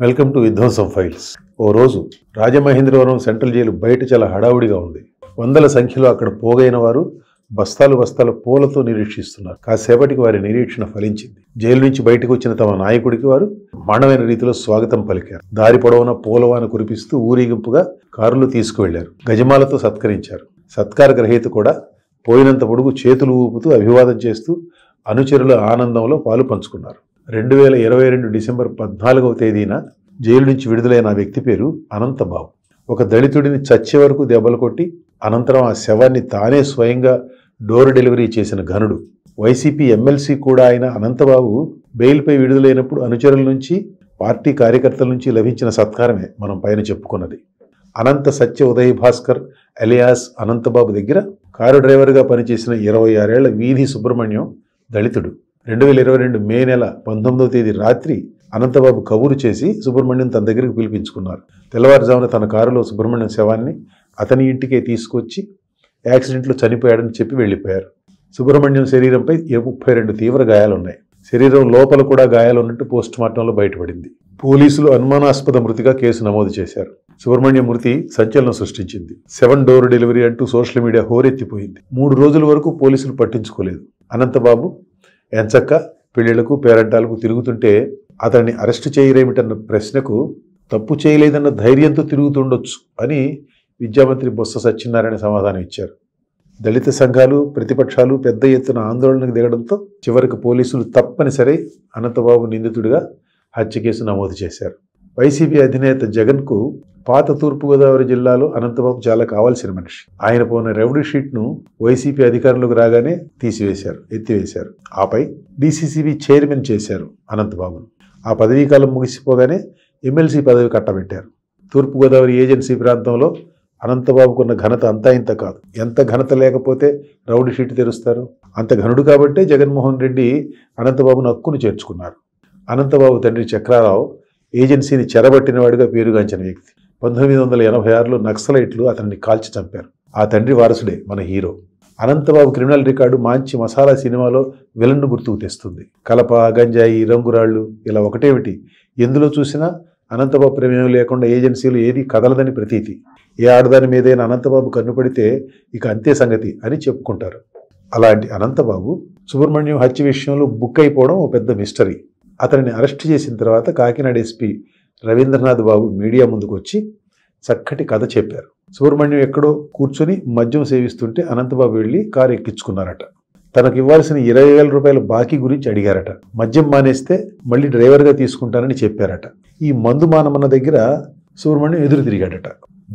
Welcome to విధ్వంసం files. ఓ రోజు Rajamahendravaram central jail బయట చాలా హడావుడిగా ఉంది. వందల సంఖ్యలో అక్కడ పోగైన వారు బస్తాలు బస్తాల పూలతో నిరీక్షిస్తున్నారు. కాసేపటికి వారి నిరీక్షణ ఫలించింది. జైలు నుంచి బయటకు వచ్చిన తమ నాయకుడికి వారు బ్రహ్మాండమైన రీతిలో స్వాగతం పలికారు. దారి పొడవున పూలవాన కురిపిస్తూ ఊరేగింపుగా కారులో తీసుకువెళ్లారు. గజమాలతో సత్కరించారు. సత్కార గ్రహీత కూడా పోయినంత పొడుగు చేతులు ఊపుతూ అభివాదం చేస్తూ అనుచరుల ఆనందంలో పాలు పంచుకున్నారు. 2022 డిసెంబర్ 14వ తేదీన జైలు నుంచి విడుదలైన ఆ వ్యక్తి పేరు అనంతబాబు. ఒక దళితుడిని చచ్చే వరకు దెబ్బలు కొట్టి అనంతరం ఆ శవాన్ని తానే స్వయంగా డోర్ డెలివరీ చేసిన ఘనుడు. వైసీపీ ఎమ్మెల్సీ కూడా అయిన అనంతబాబు బెయిల్పై విడుదలైనప్పుడు అనుచరుల నుంచి, పార్టీ కార్యకర్తల నుంచి లభించిన సత్కారమే మనం పైన చెప్పుకున్నది. అనంత సత్య ఉదయ్ భాస్కర్ అలియాస్ అనంతబాబు దగ్గర కారు డ్రైవర్గా పనిచేసిన 26 ఏళ్ల వీధి సుబ్రహ్మణ్యం దళితుడు. 2022 మే నెల 19వ తేదీ రాత్రి అనంతబాబు కబూరు చేసి సుబ్రహ్మణ్యం తన దగ్గరికి పిలిపించుకున్నారు. తెల్లవారుజామున తన కారులో సుబ్రహ్మణ్యం శవాన్ని అతని ఇంటికే తీసుకొచ్చి యాక్సిడెంట్లో చనిపోయాడని చెప్పి వెళ్ళిపోయారు. సుబ్రహ్మణ్యం శరీరంపై 32 తీవ్ర గాయాలున్నాయి. శరీరం లోపల కూడా గాయాలున్నట్టు పోస్టుమార్టంలో బయటపడింది. పోలీసులు అనుమానాస్పద మృతిగా కేసు నమోదు చేశారు. సుబ్రహ్మణ్యం మృతి సంచలనం సృష్టించింది. 7 డోర్ డెలివరీ అంటూ సోషల్ మీడియా హోరెత్తిపోయింది. 3 రోజుల వరకు పోలీసులు పట్టించుకోలేదు. అనంతబాబు ఎంచక్క పెళ్లిళ్లకు పేరంటాలకు తిరుగుతుంటే అతన్ని అరెస్టు చేయరేమిటన్న ప్రశ్నకు తప్పు చేయలేదన్న ధైర్యంతో తిరుగుతుండొచ్చు అని విద్యామంత్రి బొత్స సత్యనారాయణ సమాధానం ఇచ్చారు. దళిత సంఘాలు, ప్రతిపక్షాలు పెద్ద ఎత్తున ఆందోళనకు దిగడంతో చివరికి పోలీసులు తప్పనిసరి అనంతబాబు నిందితుడిగా హత్య కేసు నమోదు చేశారు. వైసీపీ అధినేత జగన్కు పాత తూర్పుగోదావరి జిల్లాలో అనంతబాబు చాలా కావాల్సిన మనిషి. ఆయన పోయిన రెవెన్యూ షీట్ను వైసీపీ అధికారంలోకి రాగానే ఎత్తివేశారు. ఆపై డీసీసీబీ చైర్మన్ చేశారు అనంతబాబును. ఆ పదవీ కాలం ముగిసిపోగానే ఎమ్మెల్సీ పదవి కట్టబెట్టారు. తూర్పుగోదావరి ఏజెన్సీ ప్రాంతంలో అనంతబాబుకున్న ఘనత అంతా ఇంత కాదు. ఎంత ఘనత లేకపోతే రౌడీ షీట్ తెరుస్తారు? అంత ఘనుడు కాబట్టే జగన్మోహన్ రెడ్డి అనంతబాబును హక్కును చేర్చుకున్నారు. అనంతబాబు తండ్రి చక్రారావు ఏజెన్సీని చెరబట్టినవాడిగా పేరుగాంచిన వ్యక్తి. 1986లో నక్సలైట్లు అతన్ని కాల్చి చంపారు. ఆ తండ్రి వారసుడే మన హీరో. అనంతబాబు క్రిమినల్ రికార్డు మంచి మసాలా సినిమాలో విలన్ను గుర్తుకు తెస్తుంది. కలప, గంజాయి, రంగురాళ్లు ఇలా ఒకటేమిటి, ఎందులో చూసినా అనంతబాబు ప్రమేయం లేకుండా ఏజెన్సీలు ఏది కదలదని ప్రతీతి. ఏ ఆడదాని మీదైనా అనంతబాబు కన్నుపడితే ఇక అంతే సంగతి అని చెప్పుకుంటారు. అలాంటి అనంతబాబు సుబ్రహ్మణ్యం హత్య విషయంలో బుక్ అయిపోవడం ఓ పెద్ద మిస్టరీ. అతనిని అరెస్ట్ చేసిన తర్వాత కాకినాడ ఎస్పీ రవీంద్రనాథ్ బాబు మీడియా ముందుకు వచ్చి చక్కటి కథ చెప్పారు. సుబ్రహ్మణ్యం ఎక్కడో కూర్చొని మద్యం సేవిస్తుంటే అనంతబాబు వెళ్ళి కారు ఎక్కించుకున్నారట. తనకు ఇవ్వాల్సిన 20,000 రూపాయల బాకీ గురించి అడిగారట. మద్యం మానేస్తే మళ్ళీ డ్రైవర్గా తీసుకుంటానని చెప్పారట. ఈ మందు మానమన్న దగ్గర సుబ్రహ్మణ్యం ఎదురు తిరిగాడట.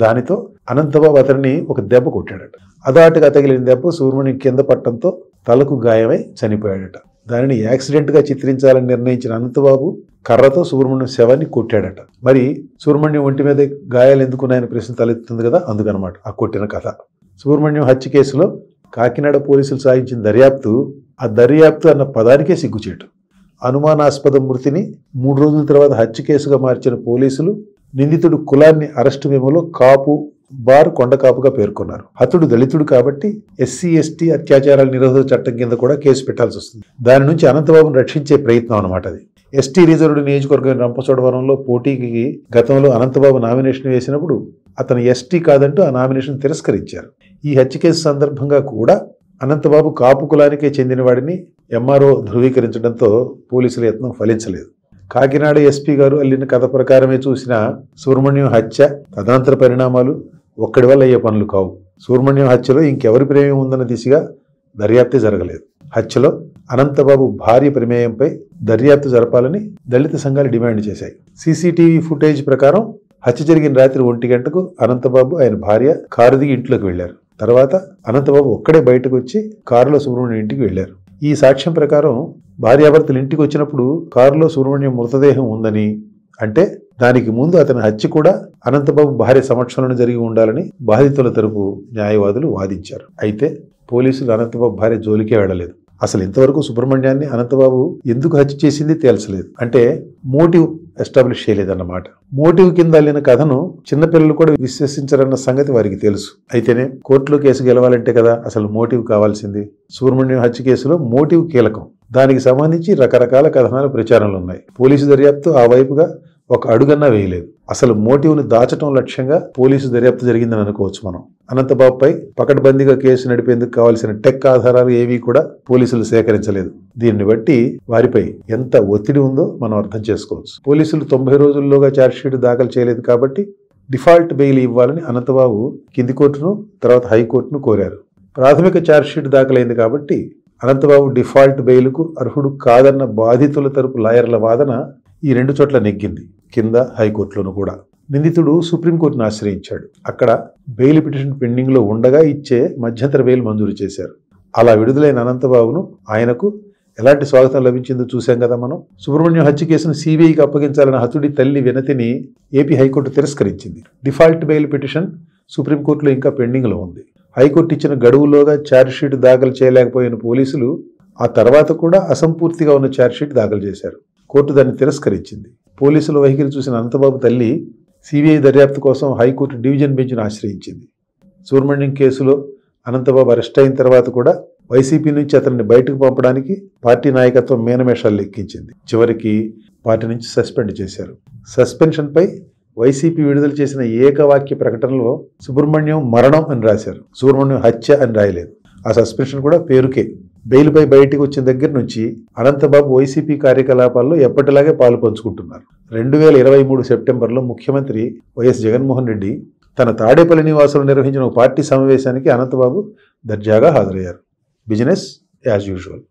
దానితో అనంతబాబు అతన్ని ఒక దెబ్బ కొట్టాడట. అదాటుగా తగిలిన దెబ్బ సుబ్రహ్మణ్యం కింద పట్టడంతో తలకు గాయమై చనిపోయాడట. దానిని యాక్సిడెంట్గా చిత్రించాలని నిర్ణయించిన అనంతబాబు కర్రతో సుబ్రహ్మణ్యం శవాన్ని కొట్టాడట. మరి సుబ్రహ్మణ్యం ఒంటి మీద గాయాలు ఎందుకున్నాయని ప్రశ్న తలెత్తుంది కదా, అందుకనమాట ఆ కొట్టిన కథ. సుబ్రహ్మణ్యం హత్య కేసులో కాకినాడ పోలీసులు సాగించిన దర్యాప్తు అన్న పదానికే సిగ్గుచేటు. అనుమానాస్పద మృతిని 3 రోజుల తర్వాత హత్య కేసుగా మార్చిన పోలీసులు నిందితుడు కులాన్ని అరెస్టు మెమోలో కాపు బార్ కొండకాపుగా పేర్కొన్నారు. హతుడు దళితుడు కాబట్టి ఎస్సీ ఎస్టీ అత్యాచారాల నిరోధక చట్టం కింద కూడా కేసు పెట్టాల్సి వస్తుంది. దాని నుంచి అనంతబాబును రక్షించే ప్రయత్నం అన్నమాట అది. ఎస్టీ రిజర్వ్డ్ నియోజకవర్గం రంపచోడవరంలో పోటీకి గతంలో అనంతబాబు నామినేషన్ వేసినప్పుడు అతను ఎస్టీ కాదంటూ ఆ నామినేషన్ తిరస్కరించారు. ఈ హత్య కేసు సందర్భంగా కూడా అనంతబాబు కాపు కులానికే చెందినవాడిని ఎంఆర్ఓ ధృవీకరించడంతో పోలీసుల యత్నం ఫలించలేదు. కాకినాడ ఎస్పీ గారు అల్లిన కథ ప్రకారమే చూసిన సుబ్రహ్మణ్యం హత్య తదనంతర పరిణామాలు ఒక్కడి వల్ల అయ్యే పనులు కావు. సుబ్రహ్మణ్యం హత్యలో ఇంకెవరి ప్రమేయం ఉందన్న దిశగా దర్యాప్తే జరగలేదు. హత్యలో అనంతబాబు భార్య ప్రమేయంపై దర్యాప్తు జరపాలని దళిత సంఘాలు డిమాండ్ చేశాయి. సీసీటీవీ ఫుటేజ్ ప్రకారం హత్య జరిగిన రాత్రి 1 గంటకు అనంతబాబు ఆయన భార్య కారు దిగి ఇంట్లోకి వెళ్లారు. తర్వాత అనంతబాబు ఒక్కడే బయటకు వచ్చి కారులో సుబ్రహ్మణ్యం ఇంటికి వెళ్లారు. ఈ సాక్ష్యం ప్రకారం భార్యాభర్తలు ఇంటికి వచ్చినప్పుడు కారులో సుబ్రహ్మణ్యం మృతదేహం ఉందని, అంటే దానికి ముందు అతని హత్య కూడా అనంతబాబు భార్య సమక్షంలో జరిగి ఉండాలని బాధితుల తరపు న్యాయవాదులు వాదించారు. అయితే పోలీసులు అనంతబాబు భార్య జోలికే వెళ్లలేదు. అసలు ఇంతవరకు సుబ్రహ్మణ్యాన్ని అనంతబాబు ఎందుకు హత్య చేసింది తేల్చలేదు. అంటే మోటివ్ ఎస్టాబ్లిష్ చేయలేదన్నమాట. మోటివ్ కింద అల్లిన కథను చిన్నపిల్లలు కూడా విశ్వసించరన్న సంగతి వారికి తెలుసు. అయితేనే కోర్టులో కేసు గెలవాలంటే కదా అసలు మోటివ్ కావాల్సింది. సుబ్రహ్మణ్యం హత్య కేసులో మోటివ్ కీలకం. దానికి సంబంధించి రకరకాల కథనాలు ప్రచారంలో ఉన్నాయి. పోలీసు దర్యాప్తు ఆ వైపుగా ఒక అడుగన్నా వేయలేదు. అసలు మోటివ్ని దాచటం లక్ష్యంగా పోలీసు దర్యాప్తు జరిగిందని అనుకోవచ్చు మనం. అనంతబాబుపై పకడ్బందీగా కేసు నడిపేందుకు కావాల్సిన టెక్ ఆధారాలు ఏవీ కూడా పోలీసులు సేకరించలేదు. దీన్ని బట్టి వారిపై ఎంత ఒత్తిడి ఉందో మనం అర్థం చేసుకోవచ్చు. పోలీసులు 90 రోజుల్లోగా ఛార్జ్షీట్ దాఖలు చేయలేదు కాబట్టి డిఫాల్ట్ బెయిల్ ఇవ్వాలని అనంతబాబు కింది కోర్టును, తర్వాత హైకోర్టును కోరారు. ప్రాథమిక ఛార్జ్షీట్ దాఖలైంది కాబట్టి అనంతబాబు డిఫాల్ట్ బెయిల్కు అర్హుడు కాదన్న బాధితుల తరపు లాయర్ల వాదన ఈ 2 చోట్ల నెగ్గింది, కింద హైకోర్టులోనూ కూడా. నిందితుడు సుప్రీంకోర్టును ఆశ్రయించాడు. అక్కడ బెయిల్ పిటిషన్ పెండింగ్లో ఉండగా ఇచ్చే మధ్యంతర బెయిల్ మంజూరు చేశారు. అలా విడుదలైన అనంతబాబును ఆయనకు ఎలాంటి స్వాగతం లభించిందో చూశాం కదా మనం. సుబ్రహ్మణ్యం హత్య కేసును సిబిఐకి అప్పగించాలన్న హతుడి తల్లి వినతిని ఏపీ హైకోర్టు తిరస్కరించింది. డిఫాల్ట్ బెయిల్ పిటిషన్ సుప్రీంకోర్టులో ఇంకా పెండింగ్లో ఉంది. హైకోర్టు ఇచ్చిన గడువులోగా ఛార్జ్షీట్ దాఖలు చేయలేకపోయిన పోలీసులు ఆ తర్వాత కూడా అసంపూర్తిగా ఉన్న ఛార్జ్షీట్ దాఖలు చేశారు. కోర్టు దాన్ని తిరస్కరించింది. పోలీసుల వైఖరి చూసిన అనంతబాబు తల్లి సిబిఐ దర్యాప్తు కోసం హైకోర్టు డివిజన్ బెంచ్ను ఆశ్రయించింది. సుబ్రహ్మణ్యం కేసులో అనంతబాబు అరెస్ట్ అయిన తర్వాత కూడా వైసీపీ నుంచి అతన్ని బయటకు పంపడానికి పార్టీ నాయకత్వం మేనమేషాలు లెక్కించింది. చివరికి పార్టీ నుంచి సస్పెండ్ చేశారు. సస్పెన్షన్పై వైసీపీ విడుదల చేసిన ఏకవాక్య ప్రకటనలో సుబ్రహ్మణ్యం మరణం అని రాశారు, సుబ్రహ్మణ్యం హత్య అని రాయలేదు. ఆ సస్పెన్షన్ కూడా పేరుకే. బెయిల్పై బయటికి వచ్చిన దగ్గర నుంచి అనంతబాబు వైసీపీ కార్యకలాపాల్లో ఎప్పటిలాగే పాలు పంచుకుంటున్నారు. 2023 సెప్టెంబర్లో ముఖ్యమంత్రి వైఎస్ జగన్మోహన్ రెడ్డి తన తాడేపల్లి నివాసంలో నిర్వహించిన ఒక పార్టీ సమావేశానికి అనంతబాబు దర్జాగా హాజరయ్యారు. Business as usual.